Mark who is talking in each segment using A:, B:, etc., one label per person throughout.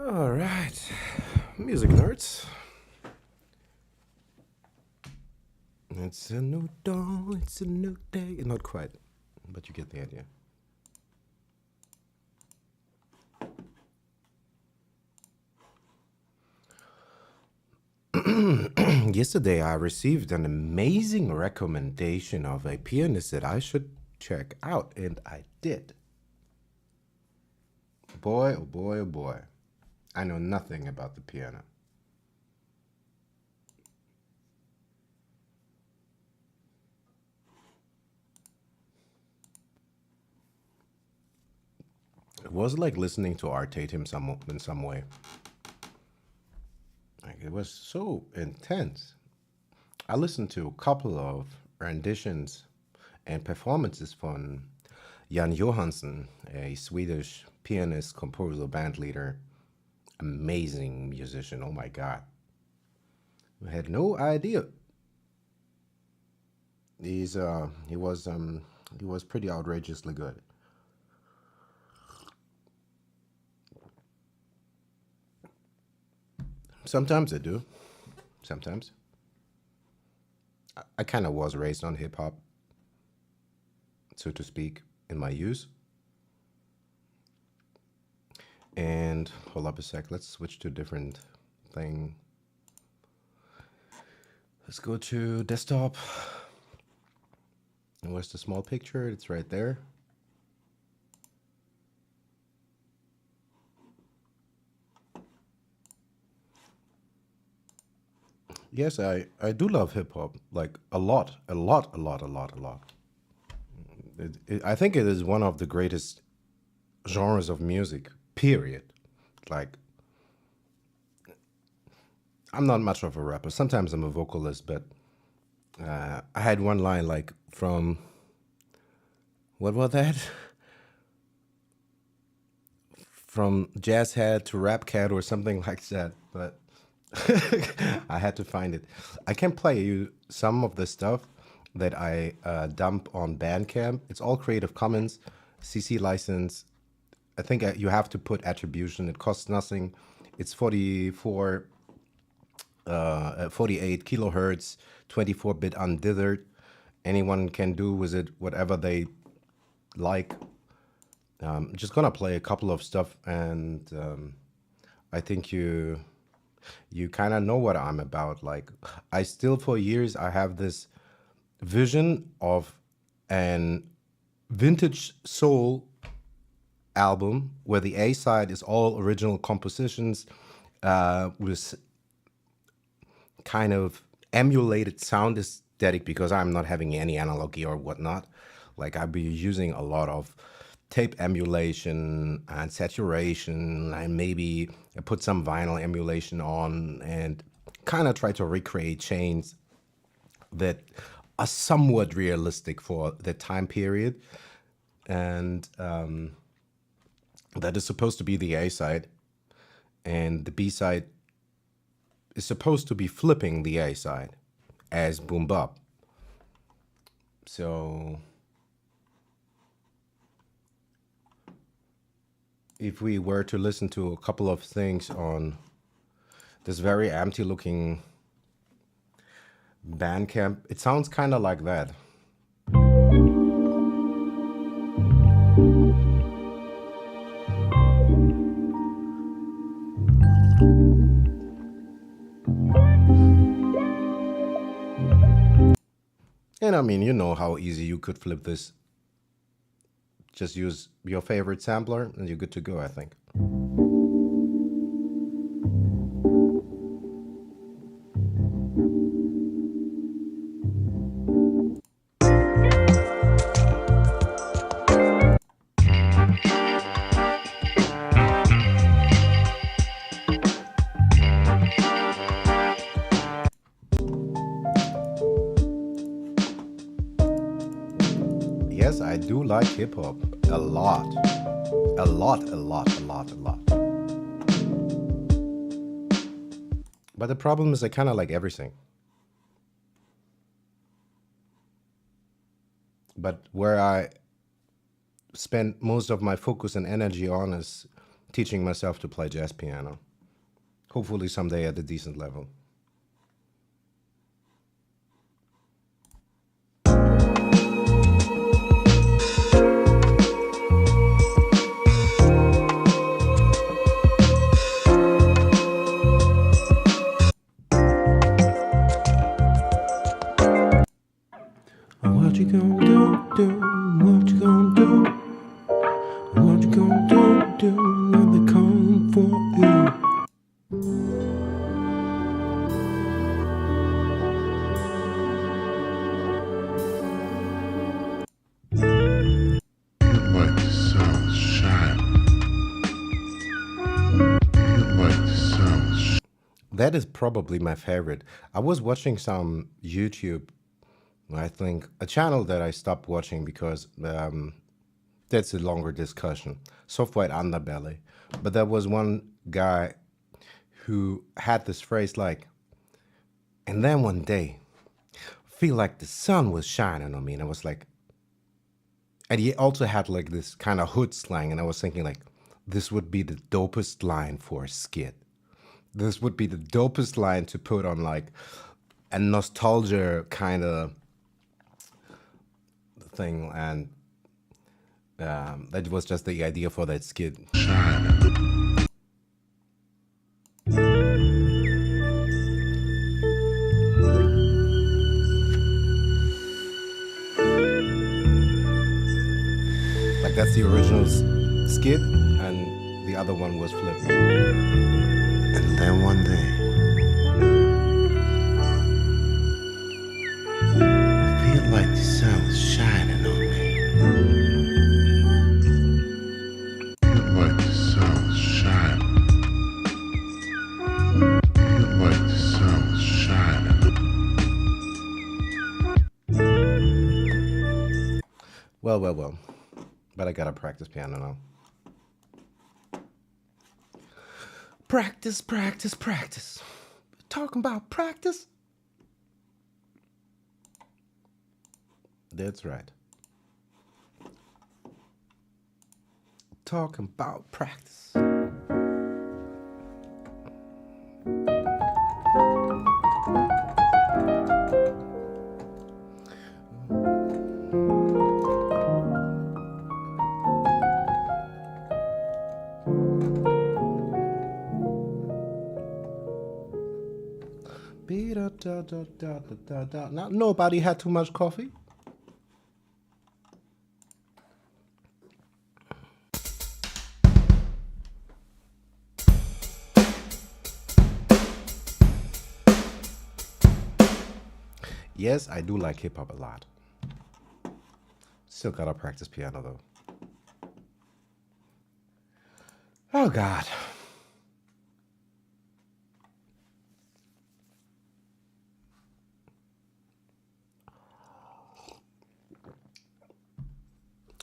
A: All right, music nerds. It's a new dawn, it's a new day. Not quite, but you get the idea. Yesterday, I received an amazing recommendation of a pianist that I should check out, and I did. Boy, oh boy, oh boy. I know nothing about the piano. It was like listening to Art Tatum in some way. Like it was so intense. I listened to a couple of renditions and performances from Jan Johansson, a Swedish pianist, composer, band leader, amazing musician. Oh my God. I had no idea. He's he was pretty outrageously good. Sometimes I do. Sometimes. I kind of was raised on hip hop, so to speak, in my youth. And hold up a sec, let's switch to a different thing. Let's go to desktop. And where's the small picture? It's right there. Yes, I do love hip hop, like a lot, a lot, a lot, a lot, a lot. I think it is one of the greatest genres of music, period. Like, I'm not much of a rapper. Sometimes I'm a vocalist, but I had one line like from, what was that? From Jazz Head to Rap Cat or something like that. But I had to find it. I can play you some of the stuff that I dump on Bandcamp. It's all Creative Commons, CC license. I think you have to put attribution. It costs nothing. It's 48 kilohertz, 24-bit undithered. Anyone can do with it whatever they like. Just gonna play a couple of stuff, and I think you kind of know what I'm about. Like, I still for years I have this vision of an vintage soul album where the A side is all original compositions with kind of emulated sound aesthetic because I'm not having any analogy or whatnot. Like I'd be using a lot of tape emulation and saturation, and maybe I put some vinyl emulation on and kind of try to recreate chains that are somewhat realistic for the time period. And that is supposed to be the A side, and the B side is supposed to be flipping the A side as boom bop. So if we were to listen to a couple of things on this very empty looking Bandcamp, it sounds kind of like that. And I mean, you know how easy you could flip this. Just use your favorite sampler and you're good to go, I think. Yes, I do like hip hop a lot. A lot, a lot, a lot, a lot. But the problem is I kind of like everything. But where I spend most of my focus and energy on is teaching myself to play jazz piano. Hopefully someday at a decent level. What you gonna do? What you gonna do? What you gonna do when they come for you?
B: Like the sun shine. Like the sun.
A: That is probably my favorite. I was watching some YouTube, I think, a channel that I stopped watching because that's a longer discussion. Soft White Underbelly. But there was one guy who had this phrase like, and then one day, feel like the sun was shining on me. And I was like, and he also had like this kind of hood slang. And I was thinking like, this would be the dopest line for a skit. This would be the dopest line to put on like a nostalgia kind of thing. And that was just the idea for that skit. Like that's the original skit, and the other one was flipped.
B: And then one day, I feel like the sun was shining on me. Like the sun was shining. Like the sun was shining.
A: Well. But I gotta practice piano now. Practice. Talking about practice? That's right. Talking about practice. Now, nobody had too much coffee. Yes, I do like hip hop a lot. Still gotta practice piano though. Oh God.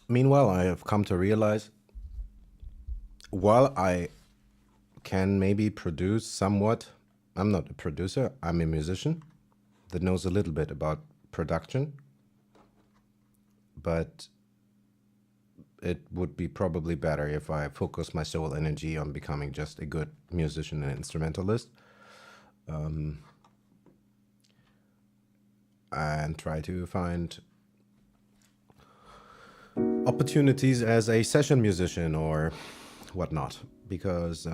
A: Meanwhile, I have come to realize while I can maybe produce somewhat, I'm not a producer, I'm a musician that knows a little bit about production, but it would be probably better if I focus my soul energy on becoming just a good musician and instrumentalist, and try to find opportunities as a session musician or whatnot, because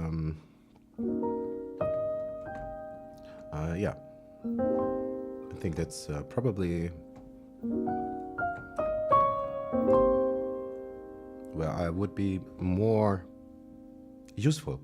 A: yeah, I think that's probably where I would be more useful.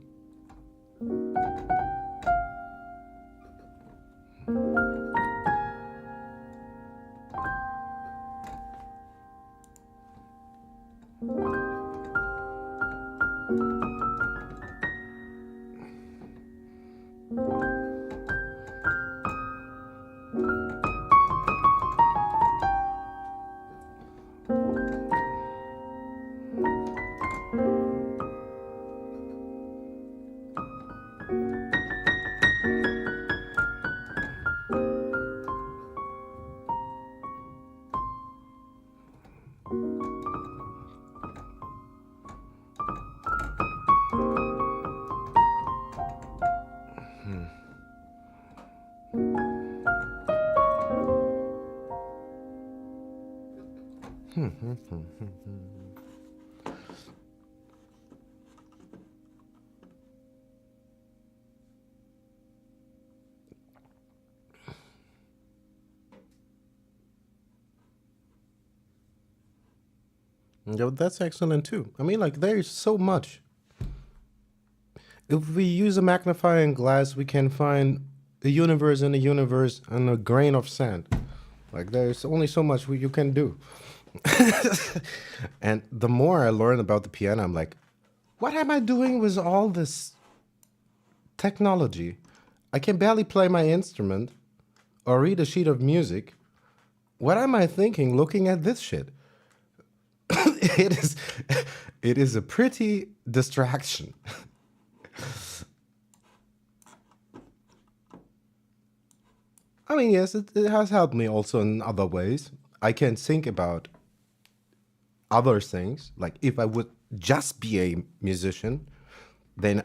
A: Yeah, that's excellent too. I mean, like, there's so much. If we use a magnifying glass, we can find a universe in a universe and a grain of sand. Like, there's only so much you can do. And the more I learn about the piano, I'm like, what am I doing with all this technology? I can barely play my instrument or read a sheet of music. What am I thinking looking at this shit? it is it is a pretty distraction. I mean, yes, it has helped me also in other ways. I can think about other things. Like if I would just be a musician, then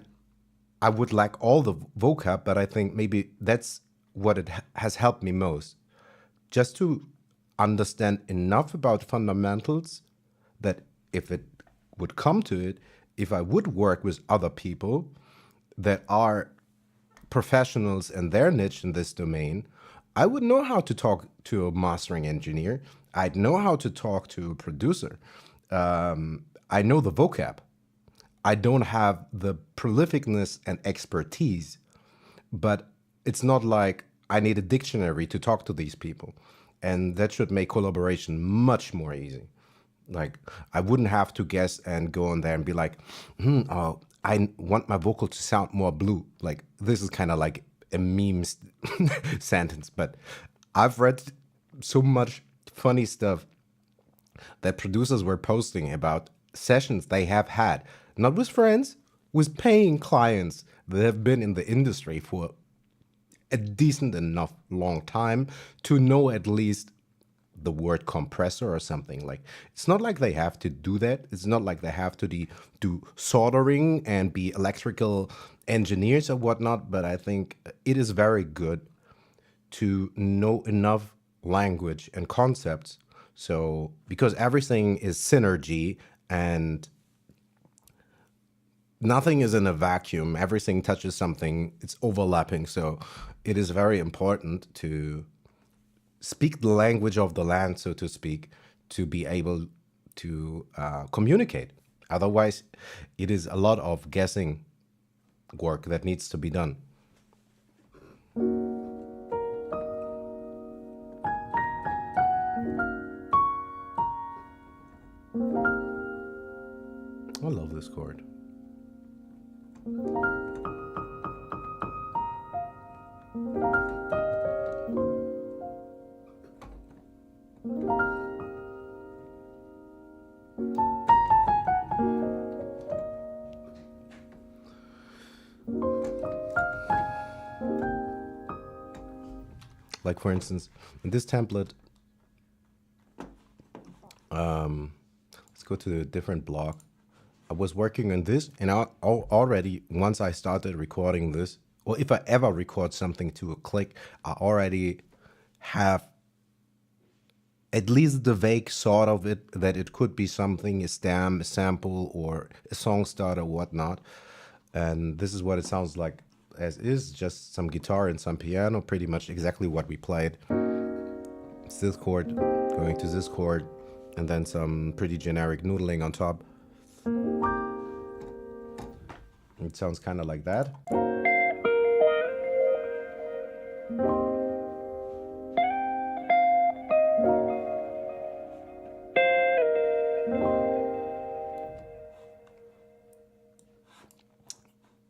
A: I would lack all the vocab, but I think maybe that's what has helped me most. Just to understand enough about fundamentals that if it would come to it, if I would work with other people that are professionals in their niche in this domain, I would know how to talk to a mastering engineer. I'd know how to talk to a producer. I know the vocab. I don't have the prolificness and expertise, but it's not like I need a dictionary to talk to these people. And that should make collaboration much more easy. Like, I wouldn't have to guess and go on there and be like, oh, I want my vocal to sound more blue. Like, this is kind of like a meme sentence, but I've read so much funny stuff that producers were posting about sessions they have had, not with friends, with paying clients that have been in the industry for a decent enough long time to know at least the word compressor or something. Like, it's not like they have to do that. It's not like they have to do soldering and be electrical engineers or whatnot. But I think it is very good to know enough language and concepts. So, because everything is synergy and nothing is in a vacuum, everything touches something, it's overlapping. So, it is very important to speak the language of the land, so to speak, to be able to communicate. Otherwise, it is a lot of guessing work that needs to be done. I love this chord. Like, for instance, in this template, let's go to a different block. I was working on this, and already, once I started recording this, or if I ever record something to a click, I already have at least the vague thought of it that it could be something, a stem, a sample, or a song start or whatnot. And this is what it sounds like as is, just some guitar and some piano, pretty much exactly what we played. It's this chord going to this chord, and then some pretty generic noodling on top. It sounds kind of like that.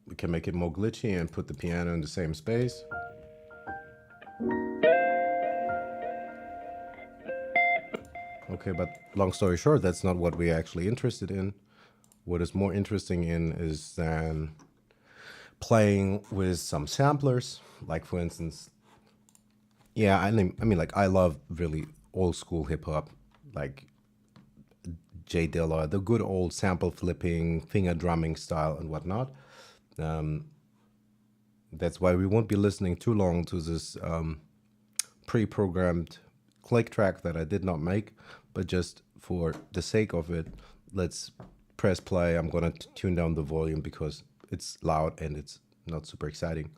A: We can make it more glitchy and put the piano in the same space. Okay, but long story short, that's not what we're actually interested in. What is more interesting in is then playing with some samplers, like for instance, yeah, I mean, like, I love really old school hip hop, like Jay Dilla, the good old sample flipping, finger drumming style and whatnot. That's why we won't be listening too long to this pre-programmed click track that I did not make, but just for the sake of it, let's press play. I'm gonna tune down the volume because it's loud and it's not super exciting.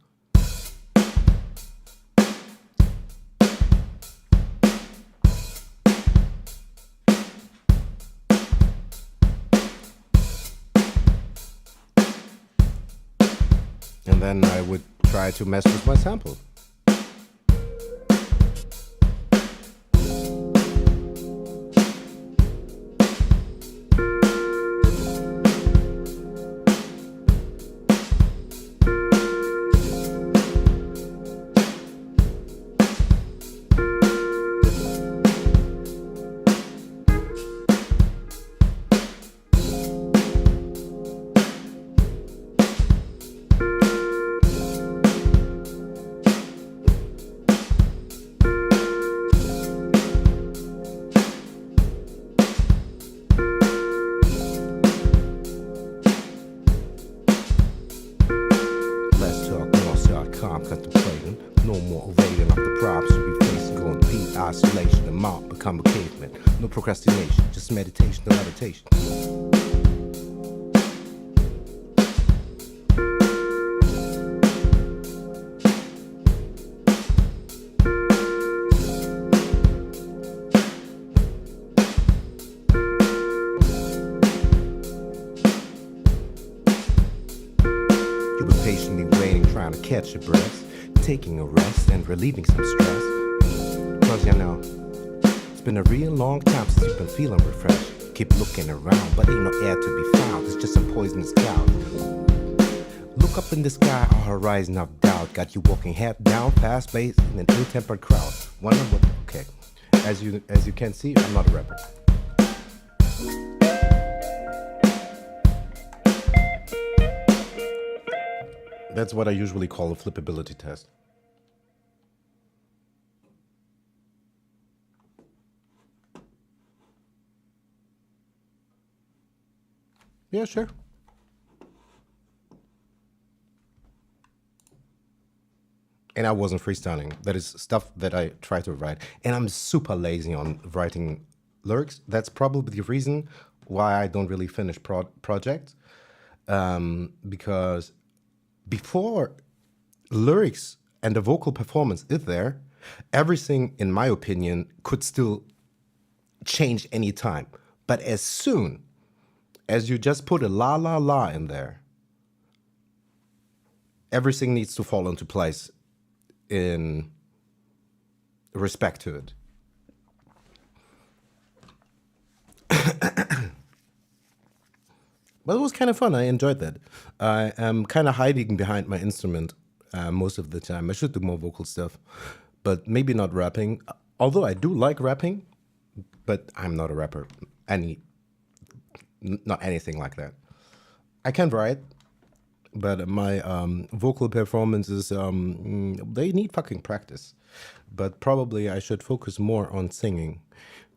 A: And then I would try to mess with my sample. Let's talk Northside calm, contemplating. No more evading of the problems we face. Going deep isolation and mount, become a caveman. No procrastination, just meditation and levitation. You've been patiently waiting, trying to catch your breath, taking a rest and relieving some stress. Cause you know, it's been a real long time since you've been feeling refreshed. Keep looking around, but ain't no air to be found. It's just a poisonous cloud. Look up in the sky, a horizon of doubt. Got you walking head down, fast paced in an ill-tempered crowd. Wonder what? Okay, as you can see, I'm not a rapper. That's what I usually call a flippability test. Yeah, sure. And I wasn't freestyling. That is stuff that I try to write. And I'm super lazy on writing lyrics. That's probably the reason why I don't really finish projects. Because before lyrics and the vocal performance is there, everything, in my opinion, could still change any time. But as soon as you just put a la la la in there, everything needs to fall into place in respect to it. But it was kind of fun. I enjoyed that. I am kind of hiding behind my instrument most of the time. I should do more vocal stuff, but maybe not rapping. Although I do like rapping, but I'm not a rapper. Not anything like that. I can write, but my vocal performances, they need fucking practice. But probably I should focus more on singing.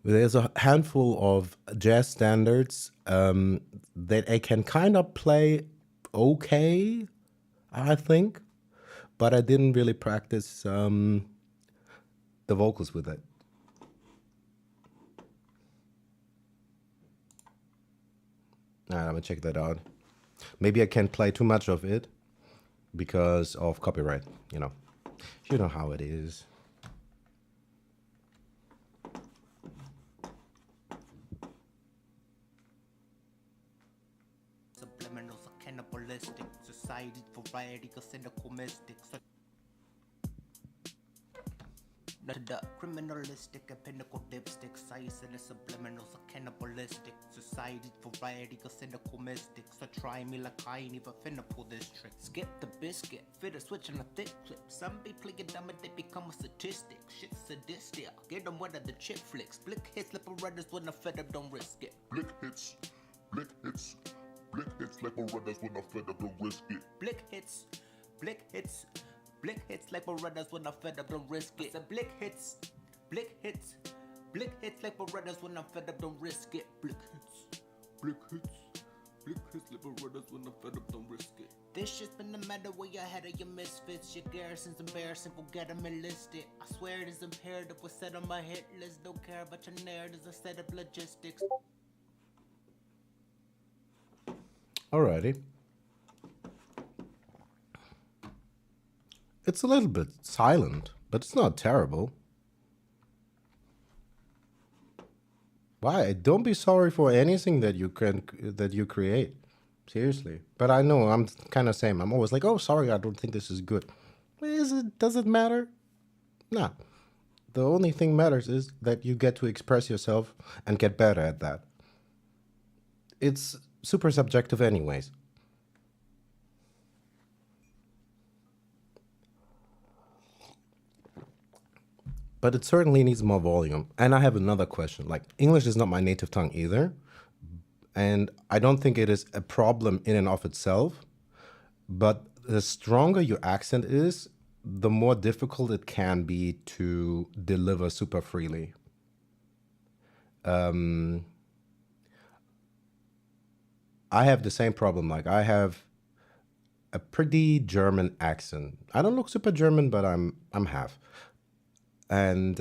A: There's a handful of jazz standards that I can kind of play okay, I think, but I didn't really practice the vocals with it. All right, I'm gonna check that out. Maybe I can't play too much of it because of copyright, you know. You know how it is.
C: Subliminals are cannibalistic. Society's variety of cynical mystics. The criminalistic and pinnacle dipsticks. Science and the subliminals are cannibalistic. Society's variety of cynical mystics. So try me like I ain't even finna pull this trick. Skip the biscuit, fit a switch on a thick clip. Some be playing dumb and they become a statistic. Shit sadistic, get them wet of the chick flicks. Blick hits, lip runners when I fed up, don't risk it.
B: Blick hits, blick hits, blick hits like Berettas when I fed up, don't risk it.
C: Blick hits, blick hits, blick hits like Berettas when I fed up, don't risk it. I said blick hits, blick hits, blick hits like Berettas when I'm fed up, don't risk it. Blick hits, blick hits, Flick his liberal rudders when I'm fed up, don't risk it. This shit's been the matter way ahead of your misfits. Your garrison's embarrassing, go get them enlisted. I swear it is imperative, we're set on my hit list. Don't care about your narratives, I set up logistics.
A: Alrighty. It's a little bit silent, but it's not terrible. Why? Don't be sorry for anything that you create. Seriously. But I know I'm kind of same. I'm always like, oh, sorry, I don't think this is good. Does it matter? Nah. The only thing matters is that you get to express yourself and get better at that. It's super subjective anyways. But it certainly needs more volume. And I have another question. Like, English is not my native tongue either. And I don't think it is a problem in and of itself. But the stronger your accent is, the more difficult it can be to deliver super freely. I have the same problem. Like, I have a pretty German accent. I don't look super German, but I'm half. And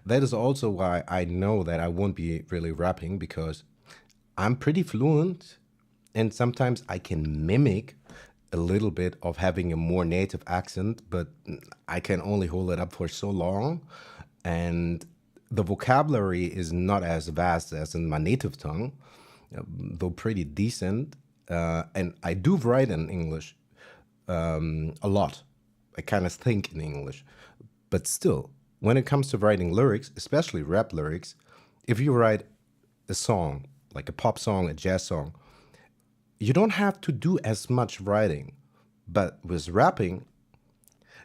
A: that is also why I know that I won't be really rapping, because I'm pretty fluent and sometimes I can mimic a little bit of having a more native accent, but I can only hold it up for so long. And the vocabulary is not as vast as in my native tongue, though pretty decent. And I do write in English a lot. I kind of think in English. But still, when it comes to writing lyrics, especially rap lyrics, if you write a song, like a pop song, a jazz song, you don't have to do as much writing. But with rapping,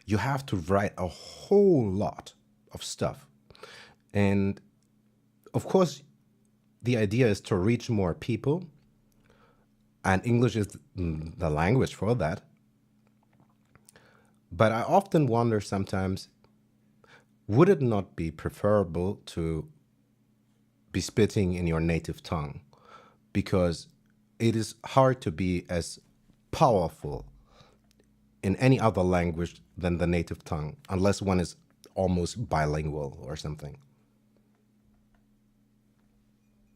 A: you have to write a whole lot of stuff. And of course, the idea is to reach more people. And English is the language for that. But I often wonder sometimes, would it not be preferable to be spitting in your native tongue? Because it is hard to be as powerful in any other language than the native tongue, unless one is almost bilingual or something.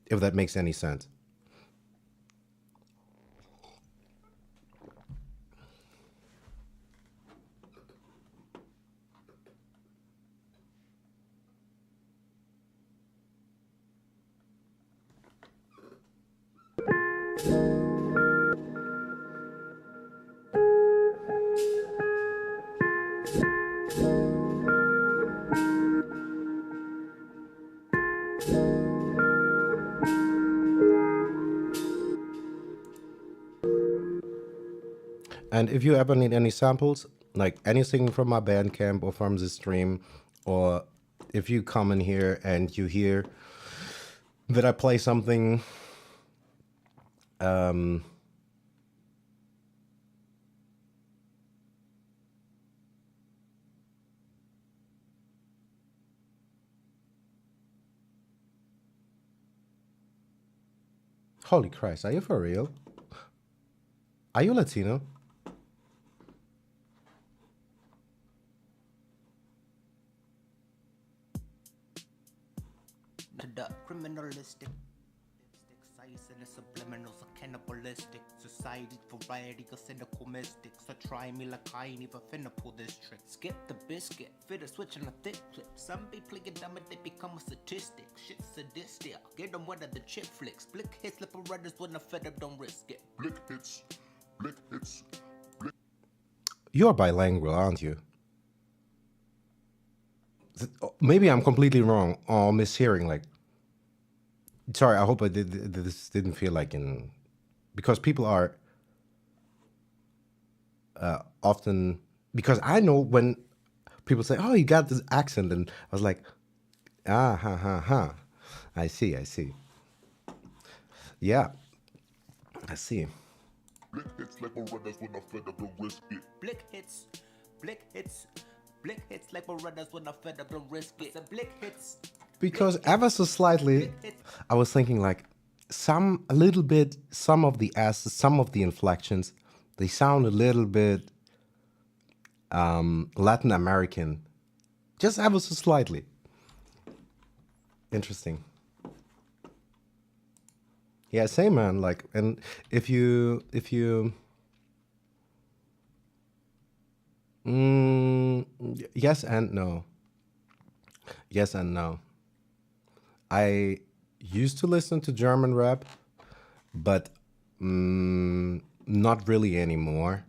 A: If that makes any sense. And if you ever need any samples, like anything from my Bandcamp or from this stream, or if you come in here and you hear that I play something holy Christ, are you for real? Are you Latino?
C: The criminalistic size and the subliminals are cannibalistic. Society variety of cynical mystics. So try me like I ain't even finna pull this trick. Skip the biscuit, fit a switch on a thick clip. Some be playing dumb and they become a statistic. Shit's sadistic, get them one of the chip flicks. Blick hits slipper rudders when I'm fed up, don't risk it.
B: Blick hits, blick hits, blick.
A: You're bilingual, aren't you? Maybe I'm completely wrong or mishearing. Like, sorry, I hope this didn't feel like in, because people are often, because I know when people say, "Oh, you got this accent," and I was like, "Ah, ha, ha, ha." I see. Yeah, I see.
B: Blick hits like a runners when I'm fed up, don't risk it.
C: Blick hits, blick hits, blick hits like my runners when I'm fed up, don't risk it. The blick hits.
A: Because ever so slightly, I was thinking like, some a little bit, some of the S's, some of the inflections, they sound a little bit Latin American, just ever so slightly. Interesting. Yeah, same man. Like, and if you yes and no, yes and no. I used to listen to German rap, but not really anymore.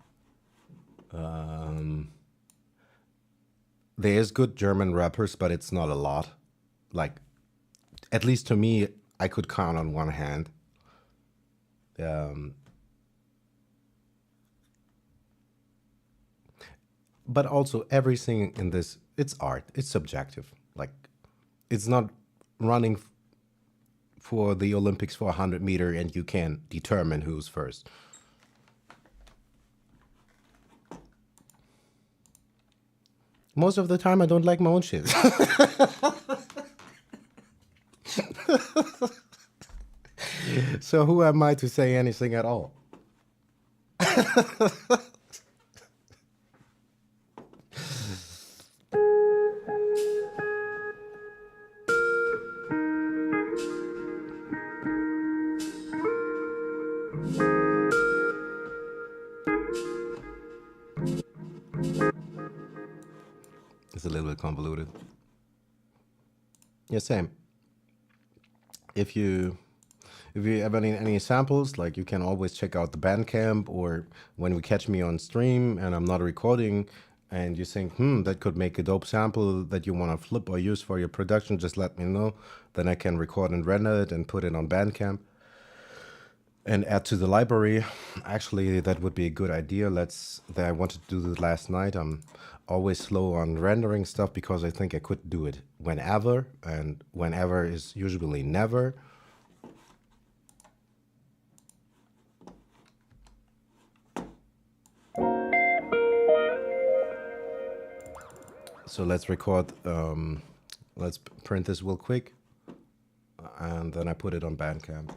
A: There's good German rappers, but it's not a lot. Like, at least to me, I could count on one hand. Um, but also, everything in this, it's art. It's subjective. Like, it's not running for the Olympics for 100 meter, and you can determine who's first. Most of the time, I don't like my own shit. So who am I to say anything at all? It's a little bit convoluted. Yeah, same. If you if you ever need any samples, like you can always check out the Bandcamp, or when we catch me on stream and I'm not recording, and you think, that could make a dope sample that you want to flip or use for your production, just let me know. Then I can record and render it and put it on Bandcamp and add to the library. Actually, that would be a good idea. I wanted to do this last night. I'm always slow on rendering stuff because I think I could do it whenever, and whenever is usually never. So let's record. Let's print this real quick, and then I put it on Bandcamp.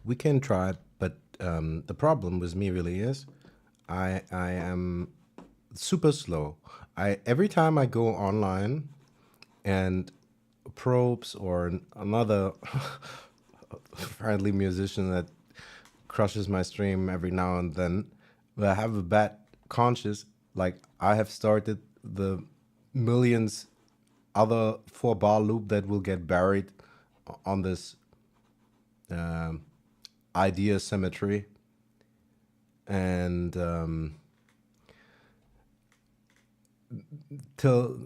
A: We can try it, But the problem with me really is I am super slow. I every time I go online and Probes or another friendly musician that crushes my stream every now and then, but I have a bad conscience. Like I have started the millions other 4 bar loop that will get buried on this idea symmetry, and till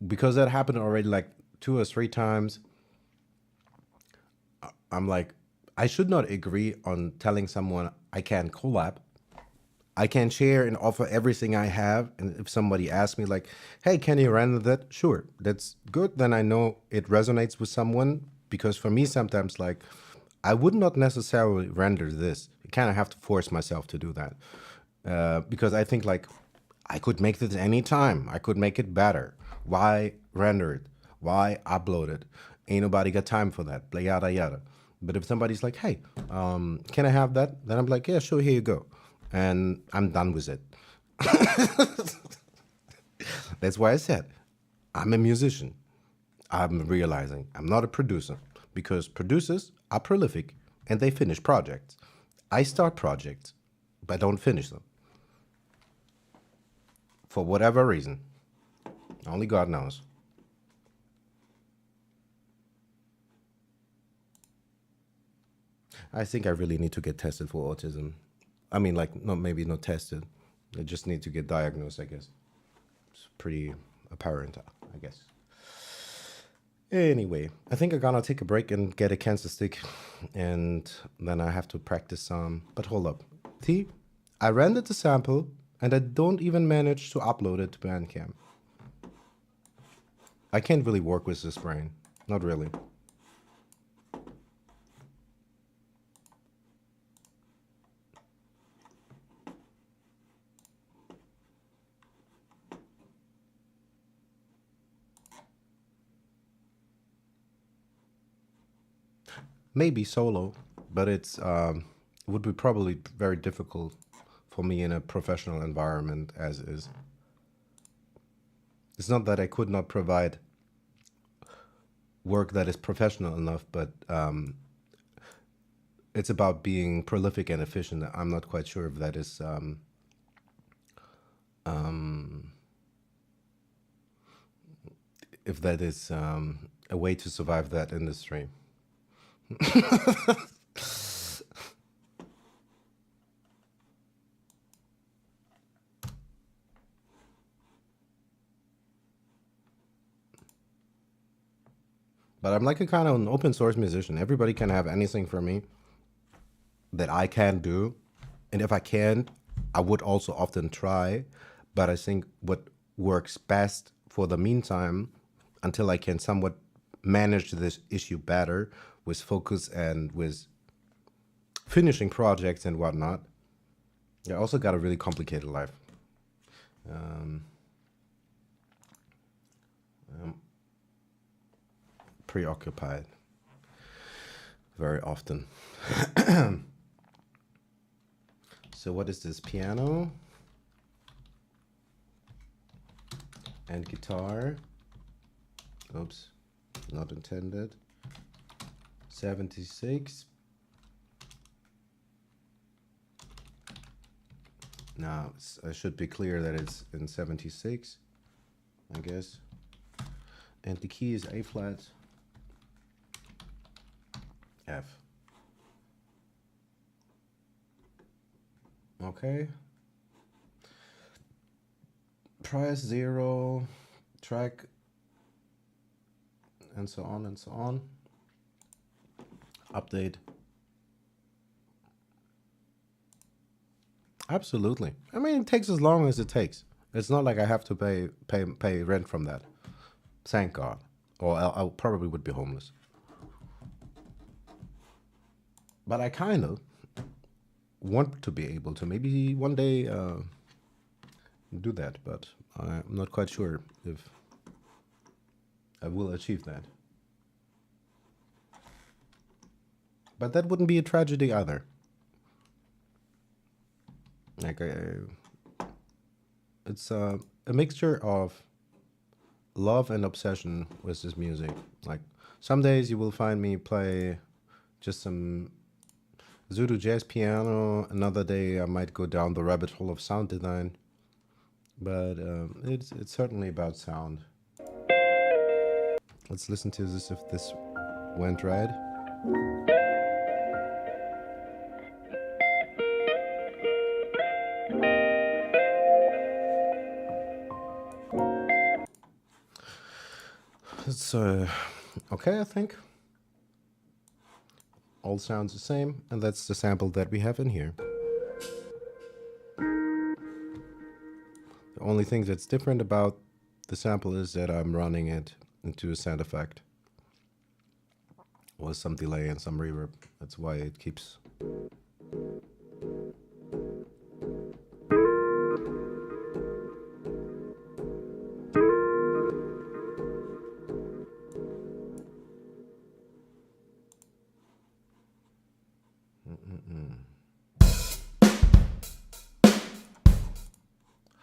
A: because that happened already like 2 or 3 times. I'm like, I should not agree on telling someone I can collab. I can share and offer everything I have. And if somebody asks me, like, hey, can you render that? Sure, that's good. Then I know it resonates with someone. Because for me, sometimes, like, I would not necessarily render this. I kind of have to force myself to do that. Because I think, like, I could make this anytime. I could make it better. Why render it? Why upload it? Ain't nobody got time for that. Blah, yada, yada. But if somebody's like, hey, can I have that? Then I'm like, yeah, sure, here you go. And I'm done with it. That's why I said I'm a musician. I'm realizing I'm not a producer because producers are prolific and they finish projects. I start projects, but I don't finish them. For whatever reason. Only God knows. I think I really need to get tested for autism. I mean, like, not maybe not tested. I just need to get diagnosed, I guess. It's pretty apparent, I guess. Anyway, I think I'm gonna take a break and get a cancer stick, and then I have to practice some. But hold up, T, I rendered the sample, and I don't even manage to upload it to Bandcamp. I can't really work with this brain, not really. Maybe solo, but it would be probably very difficult for me in a professional environment as is. It's not that I could not provide work that is professional enough, but it's about being prolific and efficient. I'm not quite sure if that is a way to survive that industry. But I'm like a kind of an open source musician. Everybody can have anything from me that I can do. And if I can't, I would also often try. But I think what works best for the meantime, until I can somewhat manage this issue better with focus and with finishing projects and whatnot. I also got a really complicated life. I'm preoccupied very often. So what is this? Piano and guitar. Oops, not intended. 76. Now, I should be clear that it's in 76, I guess. And the key is A flat, F. Okay. Price 0, track, and so on and so on. Update. Absolutely. I mean, it takes as long as it takes. It's not like I have to pay rent from that. Thank God. Or I probably would be homeless. But I kind of want to be able to maybe one day do that. But I'm not quite sure if I will achieve that. But that wouldn't be a tragedy either. Like it's a mixture of love and obsession with this music. Like some days you will find me play just some Zulu jazz piano. Another day I might go down the rabbit hole of sound design. But it's certainly about sound. Let's listen to this if this went right. It's okay, I think. All sounds the same, and that's the sample that we have in here. The only thing that's different about the sample is that I'm running it into a sound effect with some delay and some reverb. That's why it keeps.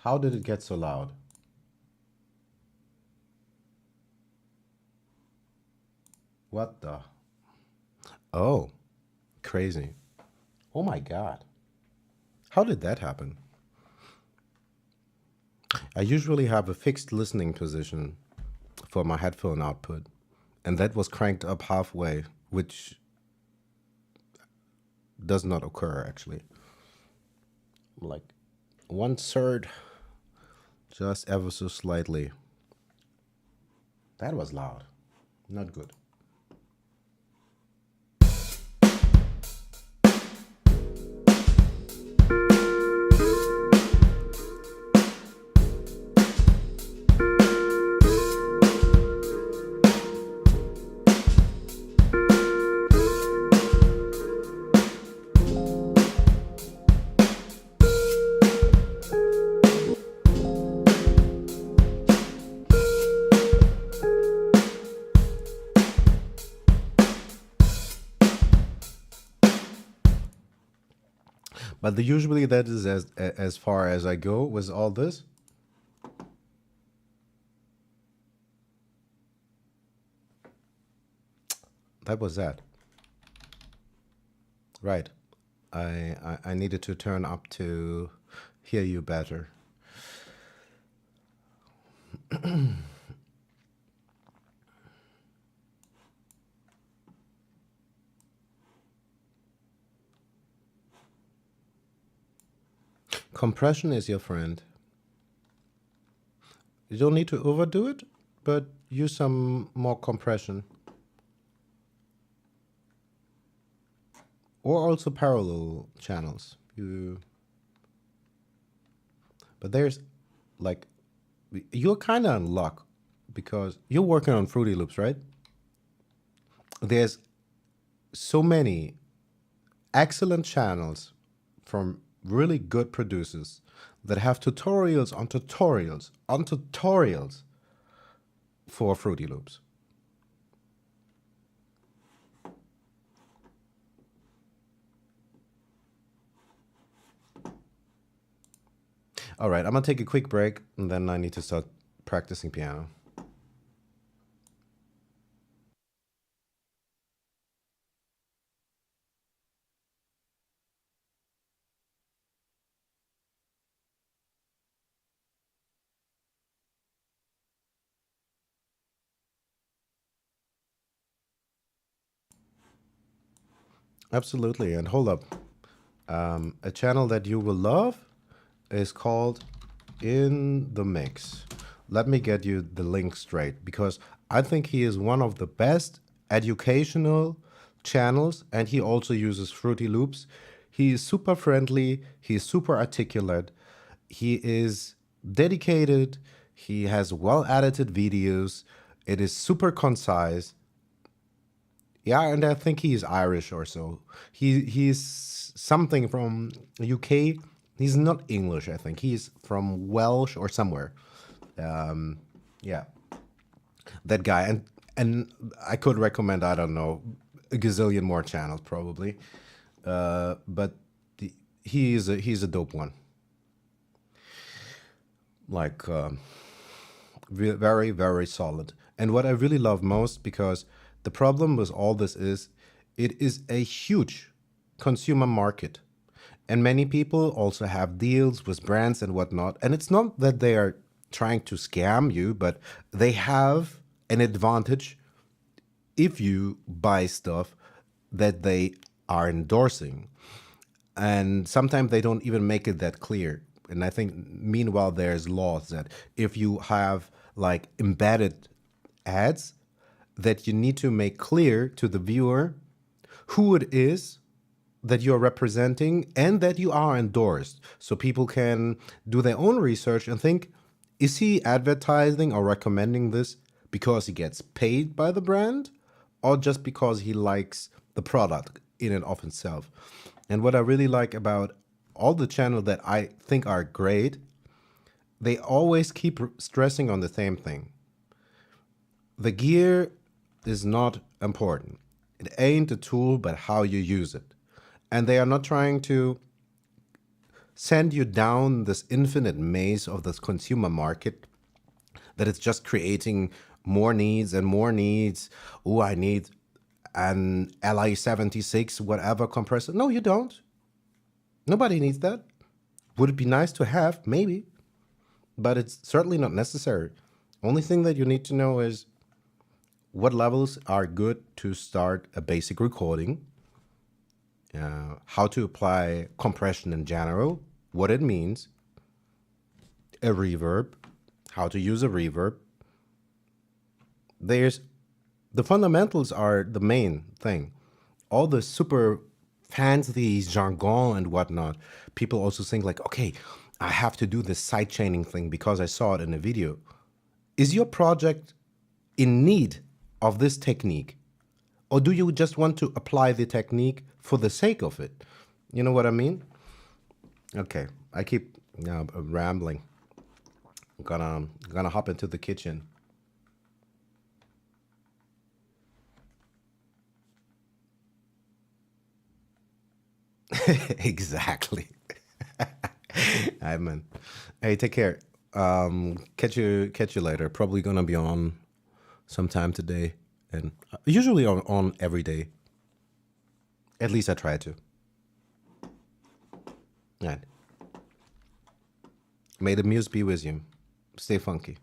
A: How did it get so loud? What the? Oh, crazy. Oh my God. How did that happen? I usually have a fixed listening position for my headphone output, and that was cranked up halfway, which does not occur actually. Like 1/3, just ever so slightly. That was loud. Not good. But usually that is as far as I go with all this. That was that. Right. I needed to turn up to hear you better. Compression is your friend. You don't need to overdo it, but use some more compression. Or also parallel channels. But there's like, you're kind of in luck because you're working on Fruity Loops, right? There's so many excellent channels from really good producers that have tutorials on tutorials on tutorials for Fruity Loops. All right, I'm gonna take a quick break and then I need to start practicing piano. Absolutely, and hold up. A channel that you will love is called In the Mix. Let me get you the link straight because I think he is one of the best educational channels and he also uses Fruity Loops. He is super friendly, he is super articulate, he is dedicated, he has well edited videos, it is super concise. Yeah, and I think he's Irish or so. He's something from UK. He's not English, I think. He's from Welsh or somewhere. Yeah, that guy. And I could recommend, I don't know, a gazillion more channels probably. But he's a dope one. like very, very solid. And what I really love most, because the problem with all this is it is a huge consumer market. And many people also have deals with brands and whatnot. And it's not that they are trying to scam you, but they have an advantage if you buy stuff that they are endorsing. And sometimes they don't even make it that clear. And I think meanwhile there's laws that if you have like embedded ads, that you need to make clear to the viewer who it is that you're representing and that you are endorsed, so people can do their own research and think, is he advertising or recommending this because he gets paid by the brand or just because he likes the product in and of itself? And what I really like about all the channels that I think are great, they always keep stressing on the same thing. The gear is not important. It ain't a tool, but how you use it. And they are not trying to send you down this infinite maze of this consumer market that it's just creating more needs and more needs. Oh, I need an LI-76, whatever compressor. No, you don't. Nobody needs that. Would it be nice to have? Maybe. But it's certainly not necessary. Only thing that you need to know is what levels are good to start a basic recording, how to apply compression in general, what it means, a reverb, how to use a reverb. There's the fundamentals are the main thing. All the super fancy jargon and whatnot, people also think like, okay, I have to do this side chaining thing because I saw it in a video. Is your project in need of this technique? Or do you just want to apply the technique for the sake of it? You know what I mean? Okay, I keep rambling. I'm gonna hop into the kitchen. Exactly. I man. Hey, take care. Catch you later. Probably gonna be on sometime today, and usually on every day. At least I try to. Right. May the muse be with you. Stay funky.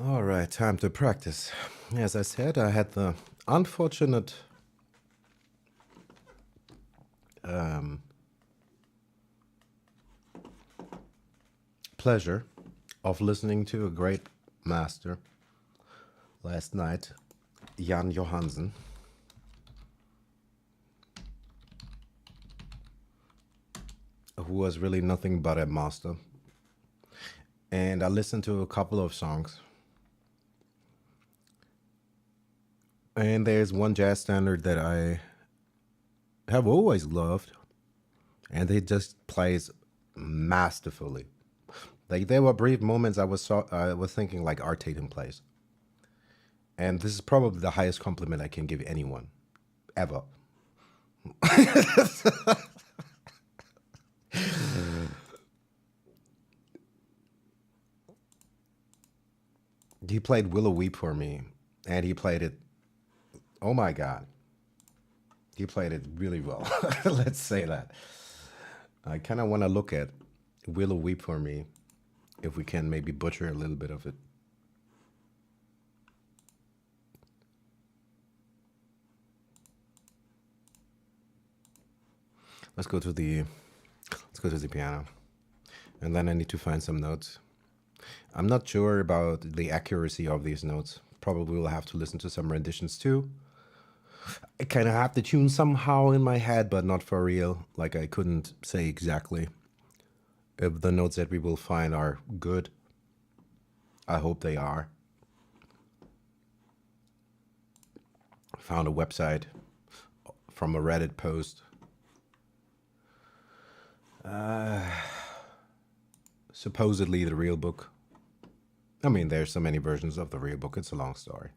A: All right, time to practice. As I said, I had the unfortunate pleasure of listening to a great master last night, Jan Johansen. Who was really nothing but a master. And I listened to a couple of songs. And there's one jazz standard that I have always loved, and it just plays masterfully. Like there were brief moments I was thinking like Art Tatum plays, and this is probably the highest compliment I can give anyone, ever. He played Willow Weep for me, and he played it. Oh my God, he played it really well. Let's say that. I kind of want to look at Willow Weep for me, if we can maybe butcher a little bit of it. Let's go to the piano, and then I need to find some notes. I'm not sure about the accuracy of these notes. Probably will have to listen to some renditions too. I kind of have the tune somehow in my head, but not for real. Like I couldn't say exactly if the notes that we will find are good. I hope they are. Found a website from a Reddit post. Supposedly the real book. I mean, there's so many versions of the real book. It's a long story.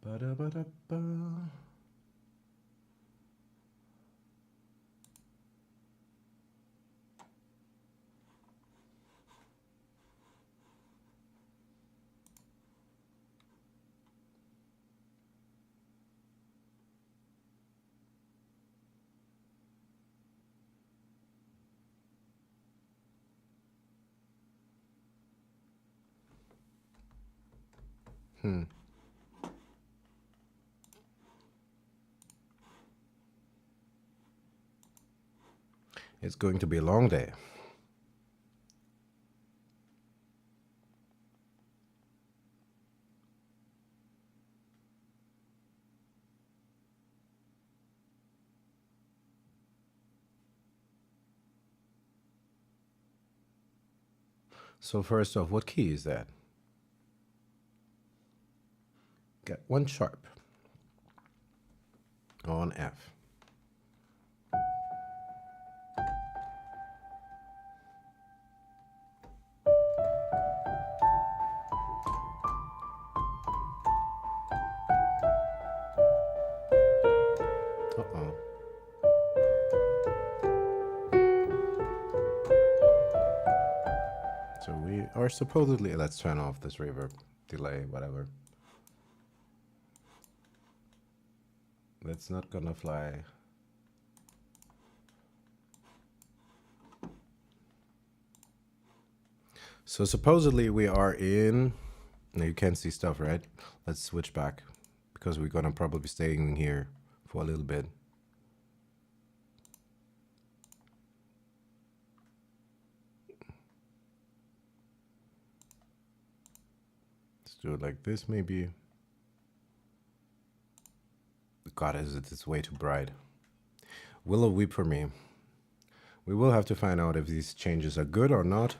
A: Ba-da-ba-da-ba. It's going to be a long day. So first off, what key is that? Got one sharp on F. Uh-oh. So we are supposedly, let's turn off this reverb, delay, whatever. That's not gonna fly. So supposedly we are in, now you can't see stuff, right? Let's switch back because we're gonna probably be staying here for a little bit. Let's do it like this maybe. God, it's way too bright. Willow Weep for me. We will have to find out if these changes are good or not.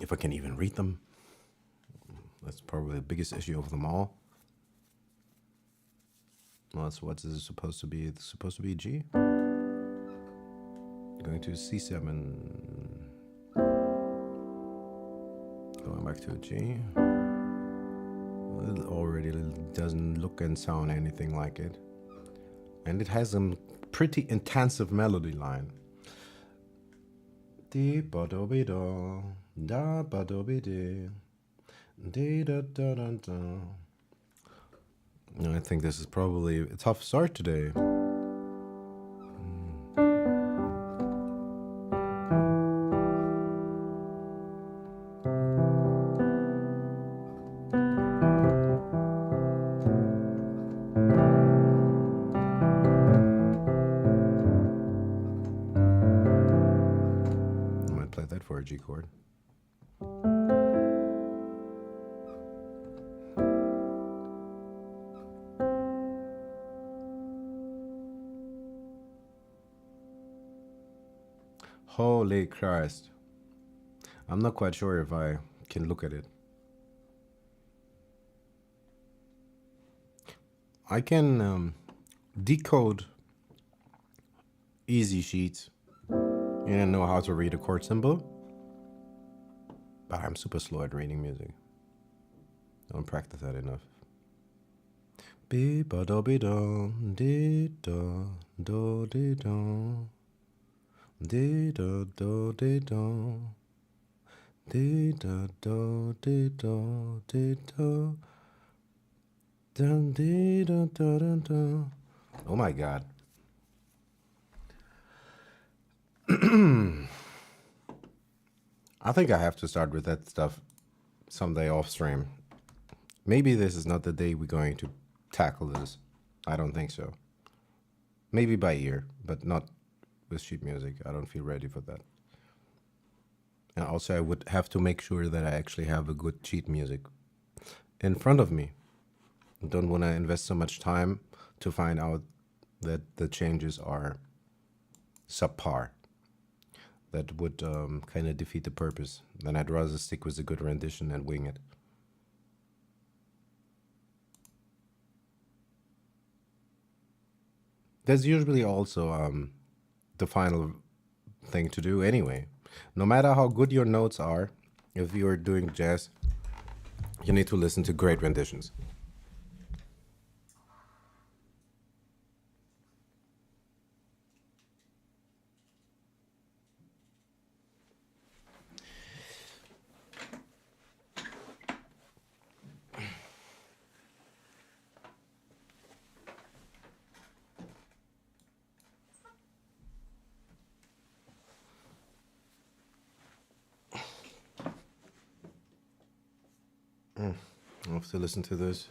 A: If I can even read them. That's probably the biggest issue of them all. Well, so what is it supposed to be? It's supposed to be G. Going to C7. Going back to a G. Well, it already doesn't look and sound anything like it. And it has a pretty intensive melody line. Dee ba do be do, da ba do be dee, dee da da da da. I think this is probably a tough start today. I might play that for a G chord. Holy Christ. I'm not quite sure if I can look at it. I can decode easy sheets and know how to read a chord symbol, but I'm super slow at reading music. I don't practice that enough. Be ba do be do, dee do, do dee do, dee do do dee do, dee do do dee do dee do, dun dee do do do do. Oh my God. I think I have to start with that stuff someday off stream. Maybe this is not the day we're going to tackle this. I don't think so. Maybe by ear, but not with sheet music. I don't feel ready for that. And also, I would have to make sure that I actually have a good sheet music in front of me. I don't want to invest so much time to find out that the changes are subpar. That would kind of defeat the purpose. Then I'd rather stick with a good rendition and wing it. That's usually also the final thing to do anyway. No matter how good your notes are, if you're doing jazz, you need to listen to great renditions. I'll have to listen to this.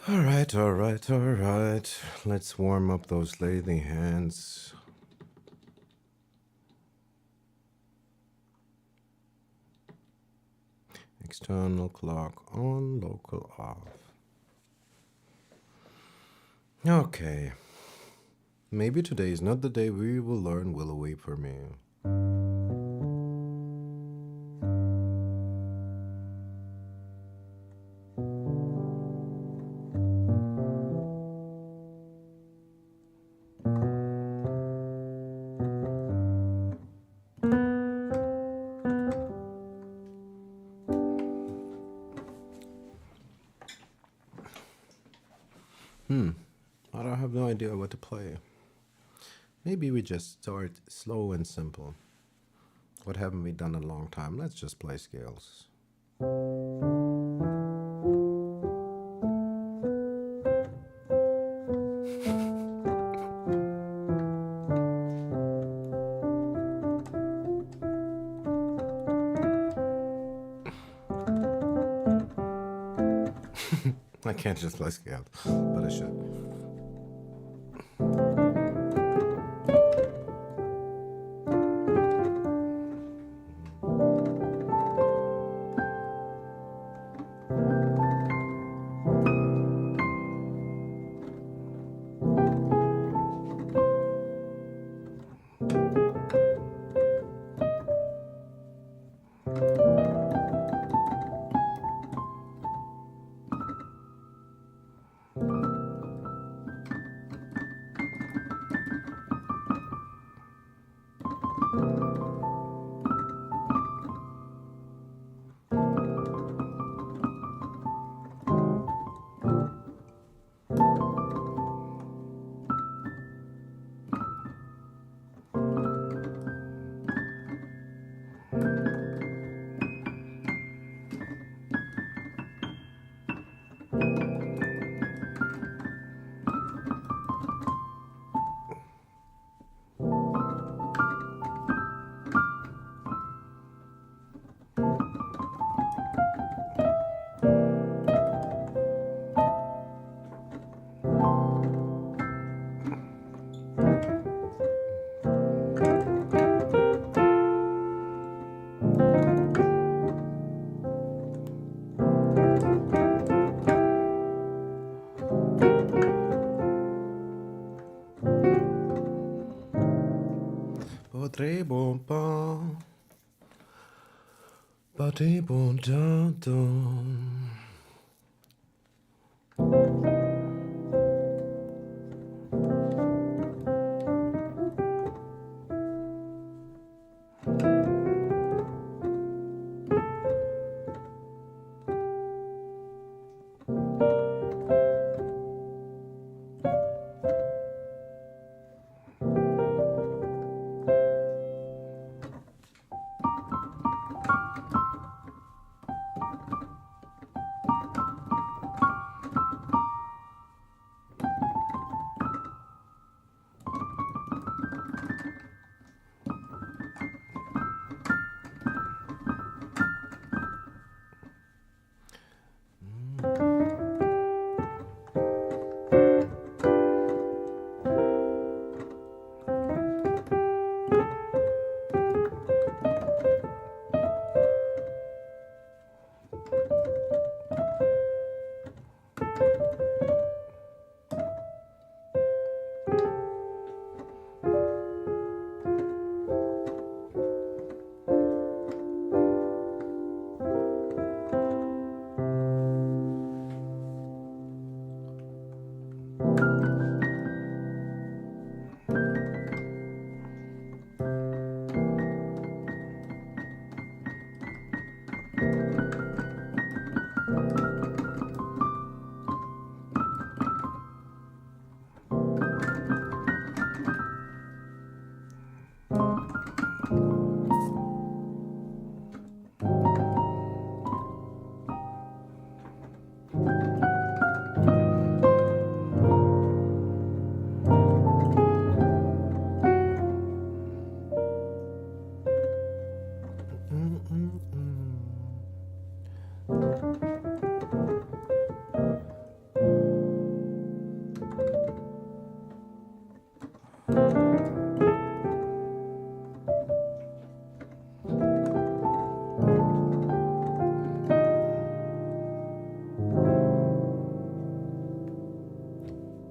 A: All right, all right, all right. Let's warm up those lazy hands. External clock on, local off. Okay. Maybe today is not the day we will learn Willow Weep for me. I don't have no idea what to play. Maybe we just start slow and simple. What haven't we done in a long time? Let's just play scales. I can't just play scales, but I should.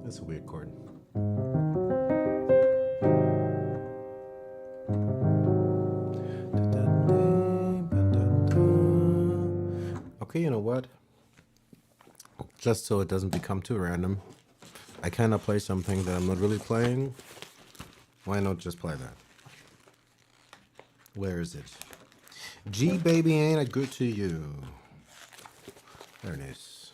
A: That's a weird chord. Okay, you know what? Just so it doesn't become too random, I cannot play something that I'm not really playing. Why not just play that? Where is it? G baby, ain't it good to you? There it is.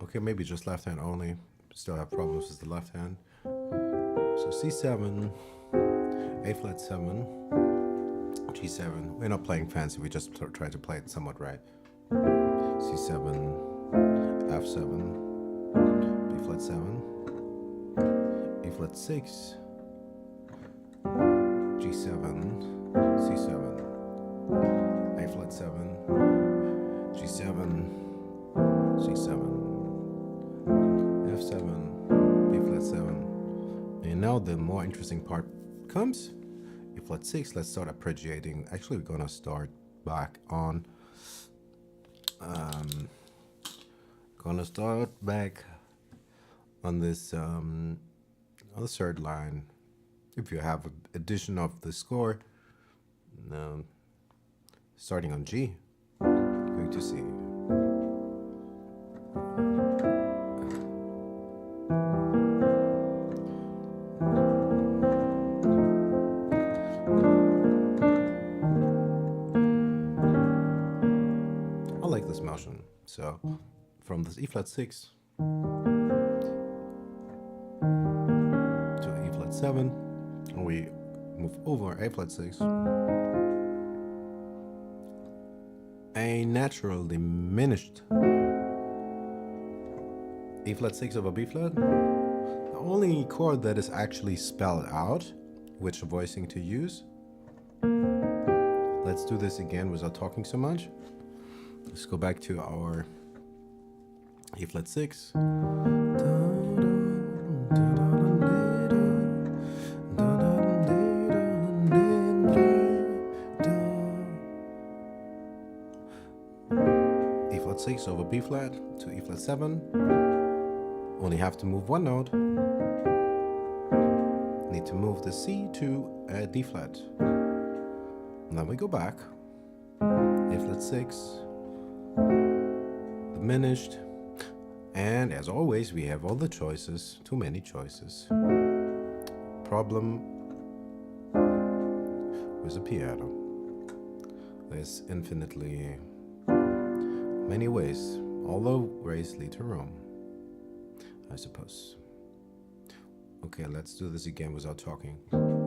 A: Okay, maybe just left hand only. Still have problems with the left hand. So C7, A flat 7, G7. We're not playing fancy, we just try to play it somewhat right. C7, F7, B flat 7, E flat 6, G7, C7, A flat 7, G7, C7, F7, B flat 7. And now the more interesting part comes. E flat 6, let's start arpeggiating. Actually, we're gonna start back on this on the third line. If you have an addition of the score, starting on G, going to C. I like this motion. So from this E flat 6 to E flat 7, and we move over A flat 6, a natural diminished E flat 6 over B flat. The only chord that is actually spelled out which voicing to use. Let's do this again without talking so much. Let's go back to our E flat 6. E flat 6 over B flat to E flat 7. Only have to move one note. Need to move the C to a D flat. And then we go back. A flat 6. Diminished. And as always, we have all the choices. Too many choices. Problem with a piano. There's infinitely many ways. All the ways lead to Rome, I suppose. Okay, let's do this again without talking.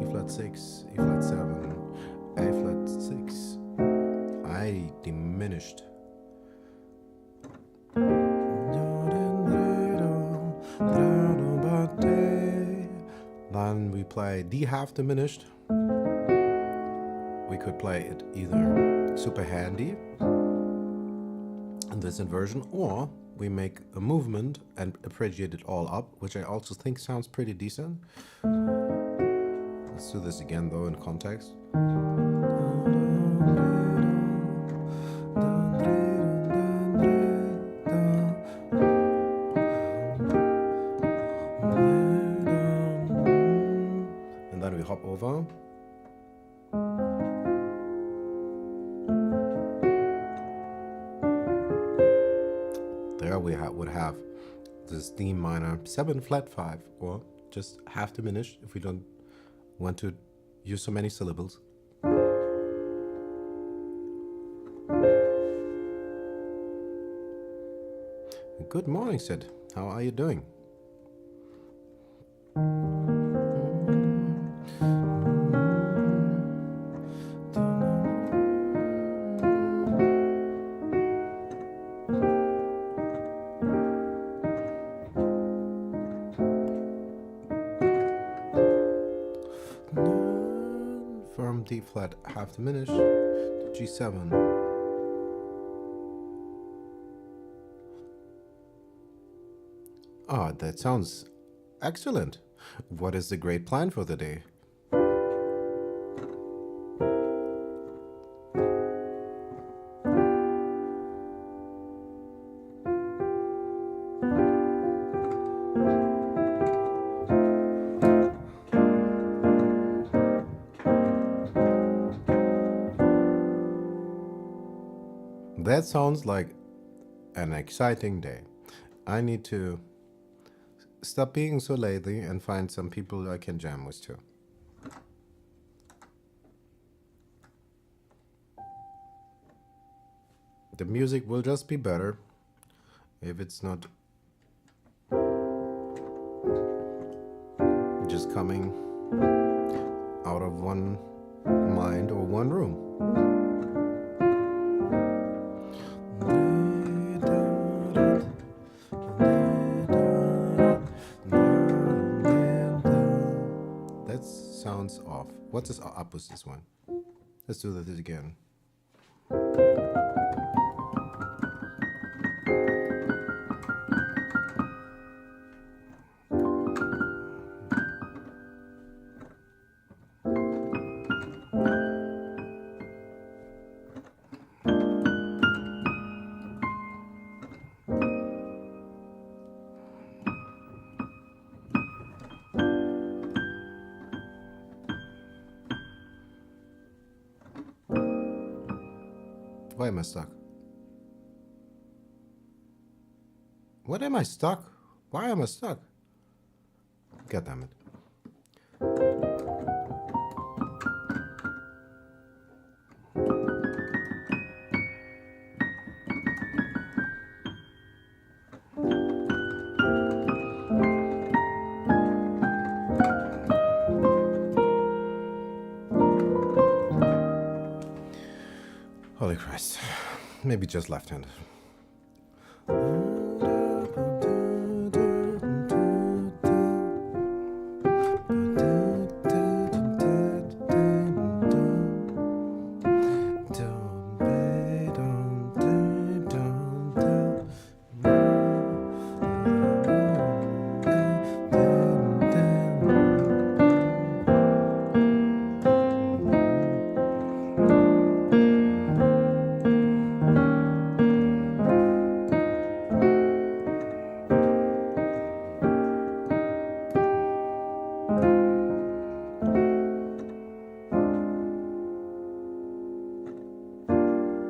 A: E flat 6, E flat 7, A flat 6. I diminished. Then we play D half diminished. We could play it either super handy in this inversion, or we make a movement and arpeggiate it all up, which I also think sounds pretty decent. Let's do this again though in context. And then we hop over. There we would have this D minor 7 flat 5, or just half diminished if we don't want to use so many syllables. Good morning, Sid. How are you doing? From D flat half diminished to G7. Ah, that sounds excellent. What is the great plan for the day? that sounds like an exciting day. I need to stop being so lazy and find some people I can jam with too. The music will just be better if it's not just coming out of one mind or one room. That sounds off. What is up with this one? Let's do that again. Why am I stuck? What am I stuck? Why am I stuck? God damn it. Holy Christ. Maybe just left-handed.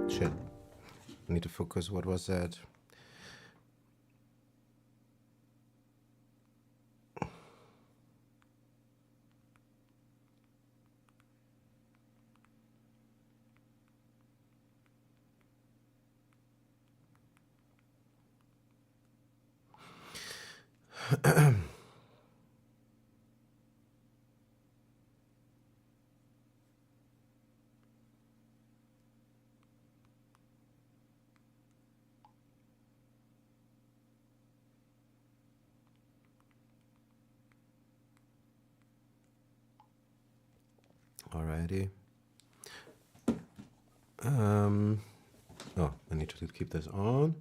A: Shit. I need to focus. What was that? Alrighty. Oh, I need to keep this on.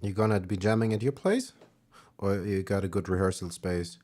A: You gonna be jamming at your place? Or you got a good rehearsal space?